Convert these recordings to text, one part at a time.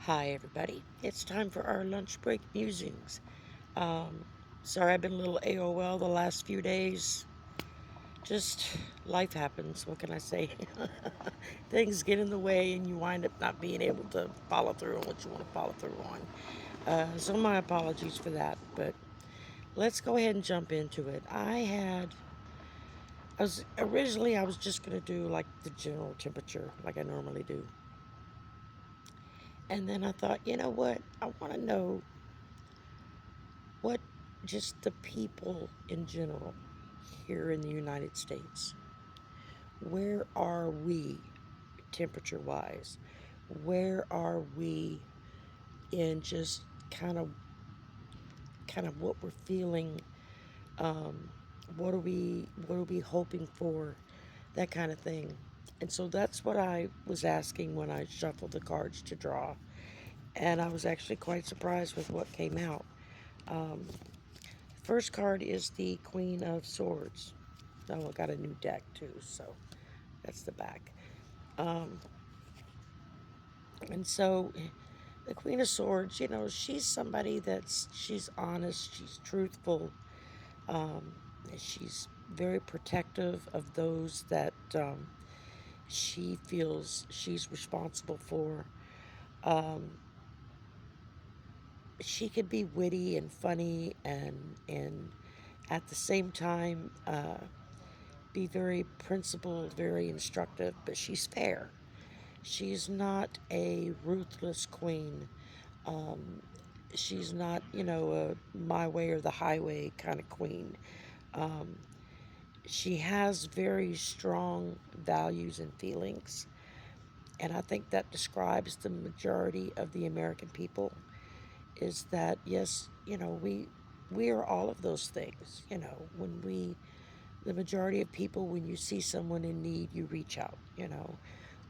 Hi, everybody. It's time for our lunch break musings. Um, Sorry, I've been a little AOL the last few days. Just life happens. What can I say? Things get in the way, and you wind up not being able to follow through on what you want to follow through on. So, my apologies for that. But let's go ahead and jump into it. I was just gonna do like the general temperature, like I normally do, and then I thought, you know what? I want to know what just the people in general here in the United States, where are we temperature wise? Where are we in just kind of what we're feeling? Um, what are we hoping for? That kind of thing. And so that's what I was asking when I shuffled the cards to draw. And I was actually quite surprised with what came out. Um, First card is the Queen of Swords. Oh, I got a new deck too, so that's the back. Um, and so the Queen of Swords, she's somebody she's honest, she's truthful, um, she's very protective of those that she feels she's responsible for. Um, she could be witty and funny and at the same time be very principled, very instructive, but she's fair. She's not a ruthless queen. Um, she's not, a my way or the highway kind of queen. Um, she has very strong values and feelings, and I think that describes the majority of the American people. Is that yes, we are all of those things. The majority of people, when you see someone in need, you reach out.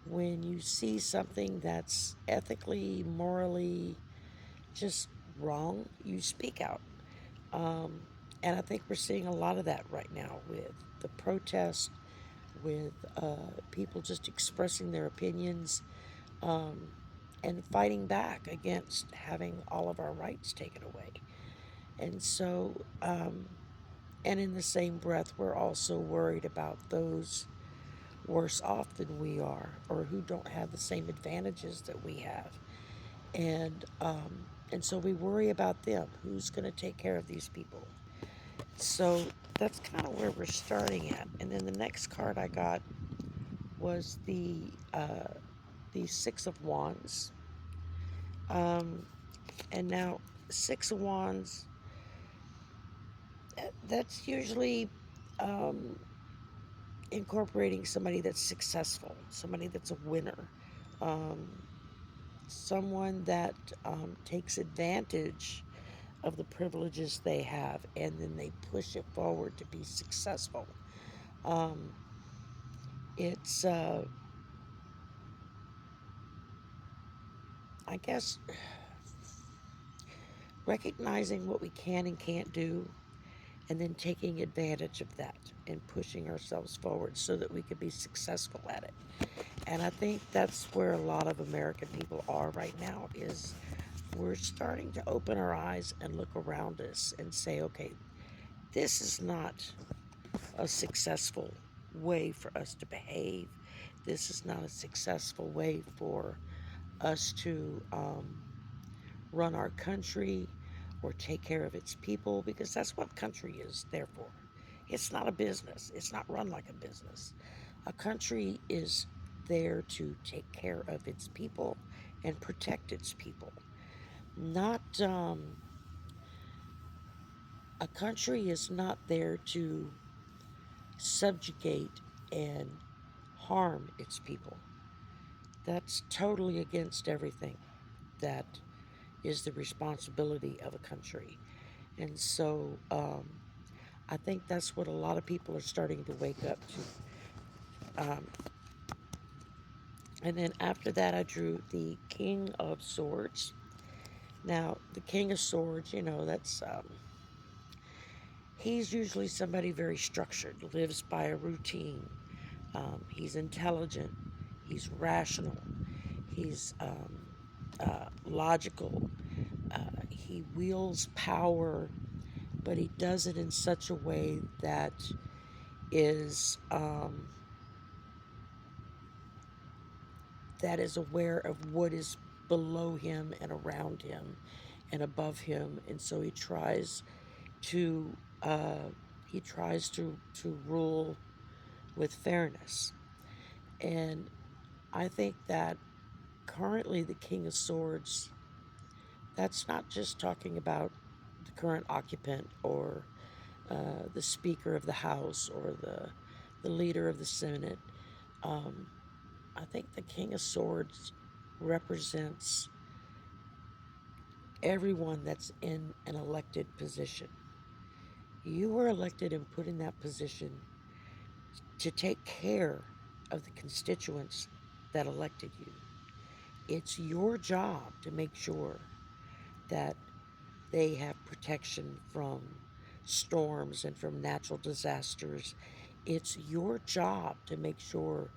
When you see something that's ethically, morally just wrong, you speak out. Um, and I think we're seeing a lot of that right now with the protests, with people just expressing their opinions um, and fighting back against having all of our rights taken away. And so, and in the same breath, we're also worried about those worse off than we are or who don't have the same advantages that we have. And so we worry about them. Who's going to take care of these people? So that's kind of where we're starting at. And then the next card I got was the Six of Wands. Um, and now Six of Wands, that's usually um, incorporating somebody that's successful, somebody that's a winner, um, someone that takes advantage of the privileges they have and then they push it forward to be successful. Um, it's, I guess, recognizing what we can and can't do and then taking advantage of that and pushing ourselves forward so that we could be successful at it. And I think that's where a lot of American people are right now is we're starting to open our eyes and look around us and say, okay, this is not a successful way for us to behave. This is not a successful way for us to run our country or take care of its people because that's what country is there for. It's not a business. It's not run like a business. A country is there to take care of its people and protect its people. Not A country is not there to subjugate and harm its people. That's totally against everything that is the responsibility of a country. And so I think that's what a lot of people are starting to wake up to. And then after that, I drew the King of Swords. Now, the King of Swords, he's usually somebody very structured, lives by a routine. He's intelligent, he's rational, he's logical. He wields power, but he does it in such a way that is aware of what is below him and around him and above him, and so to uh, he tries to rule with fairness. And I think that currently the King of Swords, that's not just talking about the current occupant or the Speaker of the House or the leader of the Senate. Um, I think the King of Swords represents everyone that's in an elected position. You were elected and put in that position to take care of the constituents that elected you. It's your job to make sure that they have protection from storms and from natural disasters. It's your job to make sure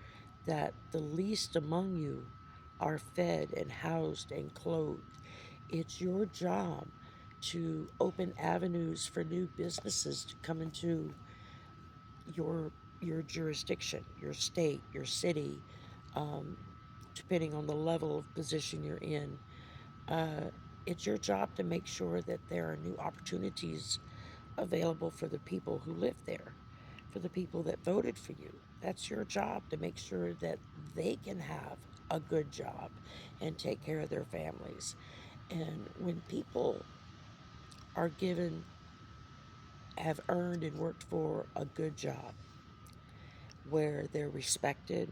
that the least among you are fed and housed and clothed. It's your job to open avenues for new businesses to come into your your jurisdiction, your state, your city, um, depending on the level of position you're in. Uh, it's your job to make sure that there are new opportunities available for the people who live there, for the people that voted for you. That's your job to make sure that they can have a good job and take care of their families. And when people are given, have earned and worked for a good job where they're respected,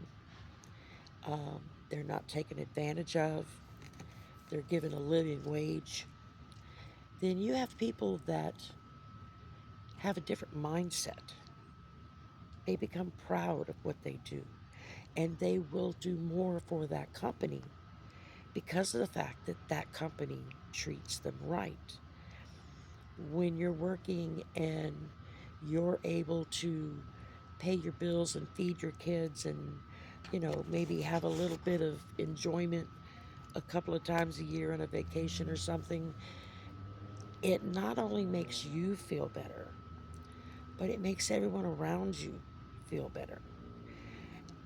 they're not taken advantage of, they're given a living wage, then you have people that have a different mindset. They become proud of what they do, and they will do more for that company because of the fact that that company treats them right. When you're working and you're able to pay your bills and feed your kids and, maybe have a little bit of enjoyment a couple of times a year on a vacation or something, it not only makes you feel better, but it makes everyone around you feel better.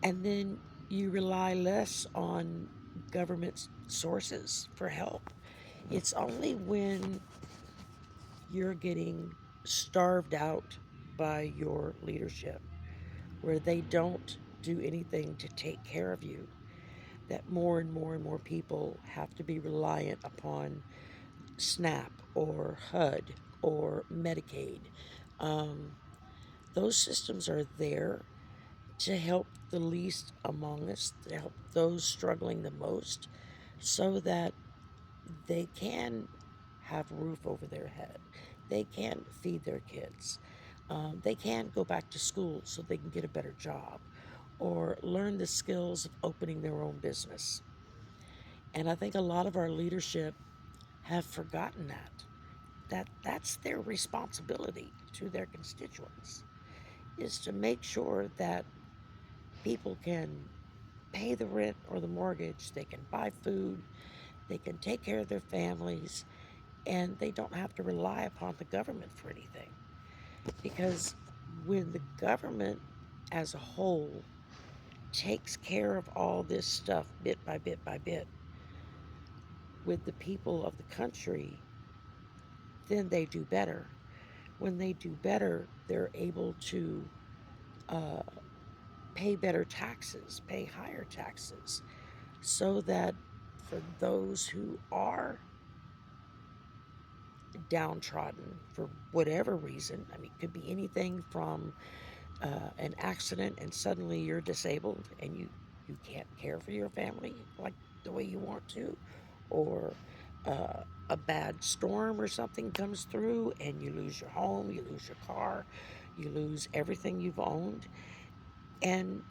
And then you rely less on government sources for help. It's only when you're getting starved out by your leadership, where they don't do anything to take care of you, that more and more and more people have to be reliant upon SNAP or HUD or Medicaid. Um, those systems are there to help the least among us, to help those struggling the most, so that they can have a roof over their head. They can feed their kids. They can go back to school so they can get a better job or learn the skills of opening their own business. And I think a lot of our leadership have forgotten that's their responsibility to their constituents, is to make sure that people can pay the rent or the mortgage, they can buy food, they can take care of their families, and they don't have to rely upon the government for anything. Because when the government as a whole takes care of all this stuff bit by bit with the people of the country, then they do better. When they do better, they're able to uh, pay better taxes, pay higher taxes, so that for those who are downtrodden for whatever reason, I mean, it could be anything from an accident and suddenly you're disabled and you can't care for your family like the way you want to, or a bad storm or something comes through and you lose your home, you lose your car, you lose everything you've owned. And,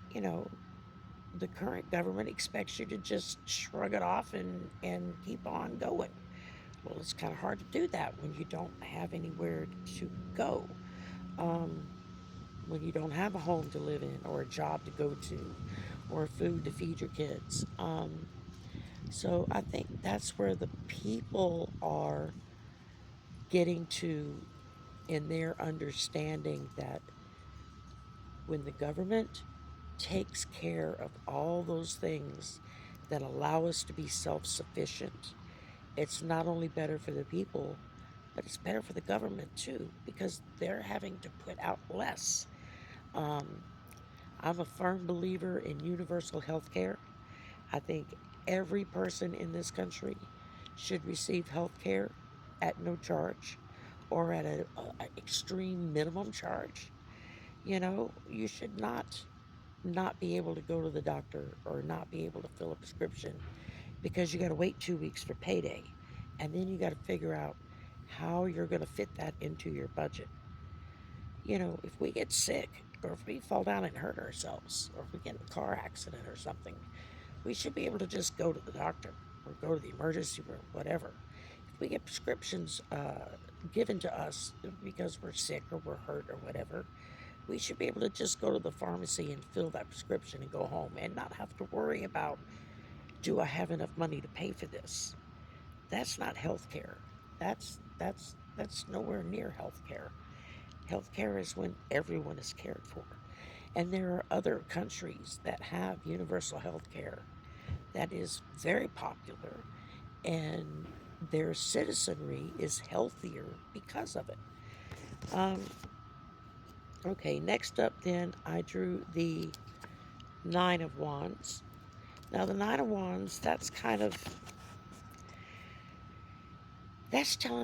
the current government expects you to just shrug it off and keep on going. Well, it's kind of hard to do that when you don't have anywhere to go, um, when you don't have a home to live in, or a job to go to, or food to feed your kids. So I think that's where the people are getting to in their understanding that when the government takes care of all those things that allow us to be self sufficient, it's not only better for the people, but it's better for the government too, because they're having to put out less. Um, I'm a firm believer in universal health care. I think every person in this country should receive health care at no charge or at an extreme minimum charge. You know, you should not be able to go to the doctor or not be able to fill a prescription because you got to wait 2 weeks for payday. And then you got to figure out how you're going to fit that into your budget. You know, if we get sick or if we fall down and hurt ourselves or if we get in a car accident or something, we should be able to just go to the doctor or go to the emergency room, whatever. If we get prescriptions given to us because we're sick or we're hurt or whatever, we should be able to just go to the pharmacy and fill that prescription and go home and not have to worry about, do I have enough money to pay for this? That's not health care. That's nowhere near health care. Health care is when everyone is cared for. And there are other countries that have universal health care that is very popular, and their citizenry is healthier because of it. Um, okay, next up, then, I drew the Nine of Wands. Now, the Nine of Wands, that's telling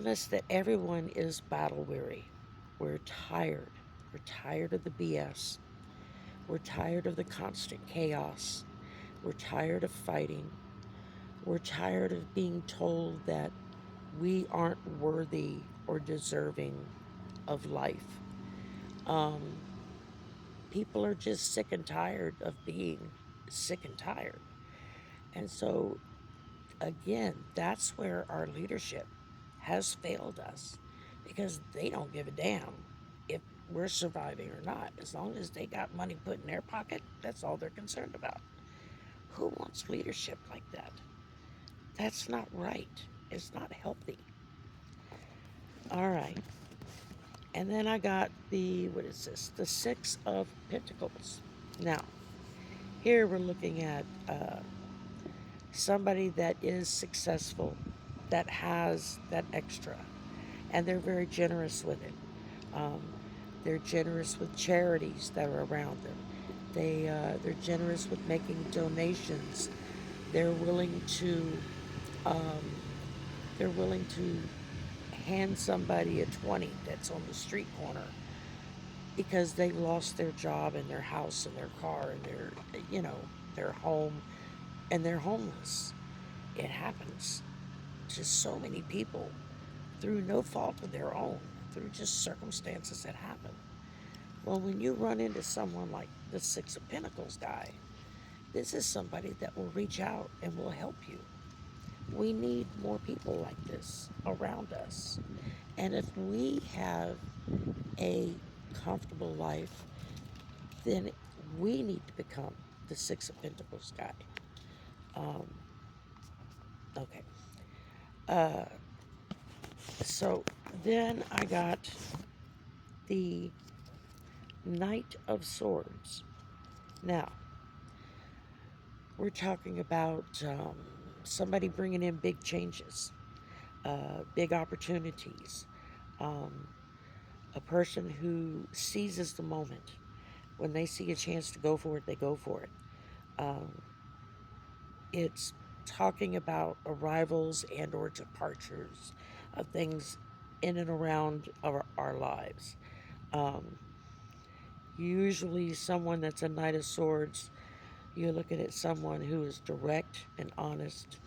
us that everyone is battle weary. We're tired. We're tired of the BS. We're tired of the constant chaos. We're tired of fighting. We're tired of being told that we aren't worthy or deserving of life. Um, People are just sick and tired of being sick and tired. And so, again, that's where our leadership has failed us because they don't give a damn if we're surviving or not. As long as they got money put in their pocket, that's all they're concerned about. Who wants leadership like that? That's not right. It's not healthy. All right. And then I got what is this? The Six of Pentacles. Now, here we're looking at somebody that is successful, that has that extra, and they're very generous with it. Um, they're generous with charities that are around them. They're generous with making donations. They're willing to um, they're willing to hand somebody a 20 that's on the street corner because they lost their job and their house and their car and their home, and they're homeless. It happens to so many people through no fault of their own, through just circumstances that happen. Well, when you run into someone like the Six of Pentacles guy, this is somebody that will reach out and will help you. We need more people like this around us. And if we have a comfortable life, then we need to become the Six of Pentacles guy. Um, okay. Uh, so then I got the Knight of Swords. Now, we're talking about somebody bringing in big changes, big opportunities, um, a person who seizes the moment. When they see a chance to go for it, they go for it. Um, it's talking about arrivals and or departures of things in and around our lives. Um, Usually someone that's a Knight of Swords, you're looking at someone who is direct and honest.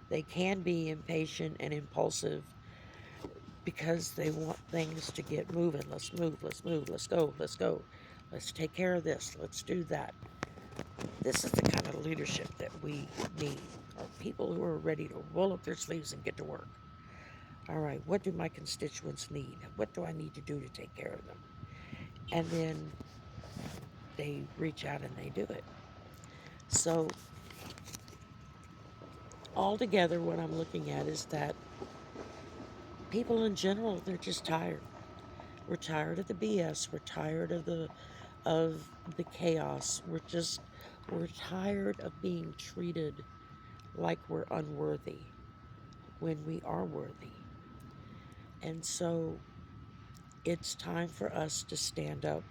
They can be impatient and impulsive because they want things to get moving. Let's move, let's move, let's go, let's go. Let's take care of this, let's do that. This is the kind of leadership that we need, are people who are ready to roll up their sleeves and get to work. All right, what do my constituents need? What do I need to do to take care of them? And then they reach out and they do it. So Altogether, what I'm looking at is that people in general, they're just tired. We're tired of the BS. We're tired of the chaos. We're tired of being treated like we're unworthy when we are worthy. And so it's time for us to stand up,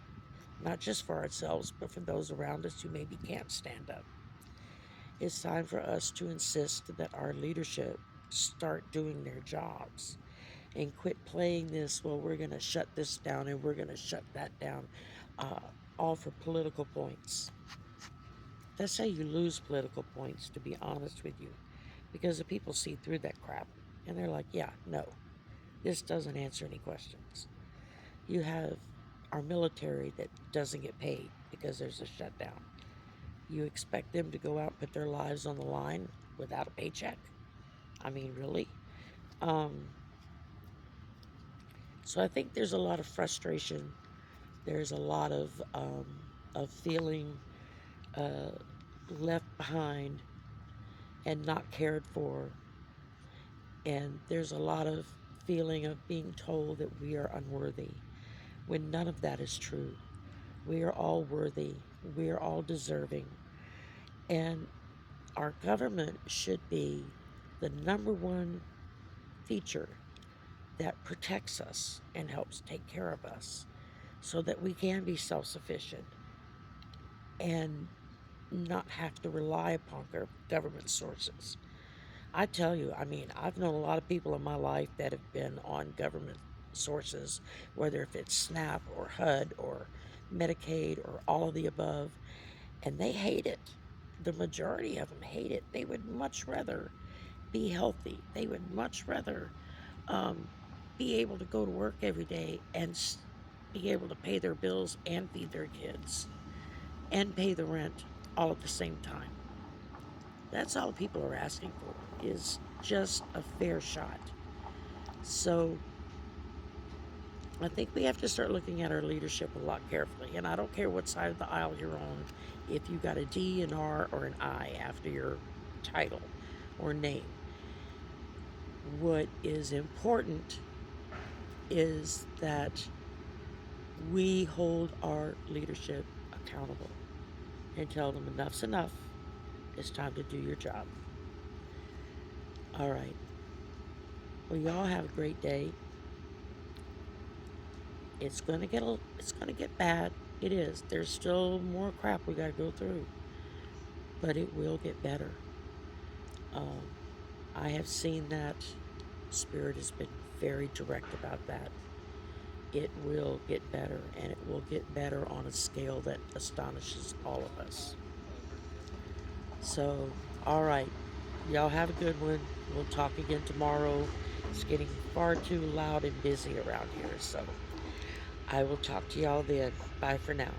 not just for ourselves, but for those around us who maybe can't stand up. It's time for us to insist that our leadership start doing their jobs and quit playing this, well, we're going to shut this down and we're going to shut that down, uh, all for political points. That's how you lose political points, to be honest with you, because the people see through that crap and they're like, yeah, no, this doesn't answer any questions. You have our military that doesn't get paid because there's a shutdown. You expect them to go out and put their lives on the line without a paycheck? I mean, really? Um, so I think there's a lot of frustration. There's a lot of feeling uh, left behind and not cared for. And there's a lot of feeling of being told that we are unworthy when none of that is true. We are all worthy. We are all deserving. And our government should be the number one feature that protects us and helps take care of us so that we can be self sufficient and not have to rely upon government sources. I tell you, I mean, I've known a lot of people in my life that have been on government sources, whether if it's SNAP or HUD or Medicaid or all of the above, and they hate it. The majority of them hate it. They would much rather be healthy. They would much rather um, be able to go to work every day and be able to pay their bills and feed their kids and pay the rent all at the same time. That's all people are asking for, is just a fair shot. So I think we have to start looking at our leadership a lot carefully. And I don't care what side of the aisle you're on, if you got a D, an R, or an I after your title or name. What is important is that we hold our leadership accountable and tell them enough's enough. It's time to do your job. All right. Well, y'all have a great day. It's gonna get bad. It is. There's still more crap we gotta go through, but it will get better. Um, I have seen that. Spirit has been very direct about that. It will get better, and it will get better on a scale that astonishes all of us. So, all right. Y'all have a good one. We'll talk again tomorrow. It's getting far too loud and busy around here, so I will talk to y'all then. Bye for now.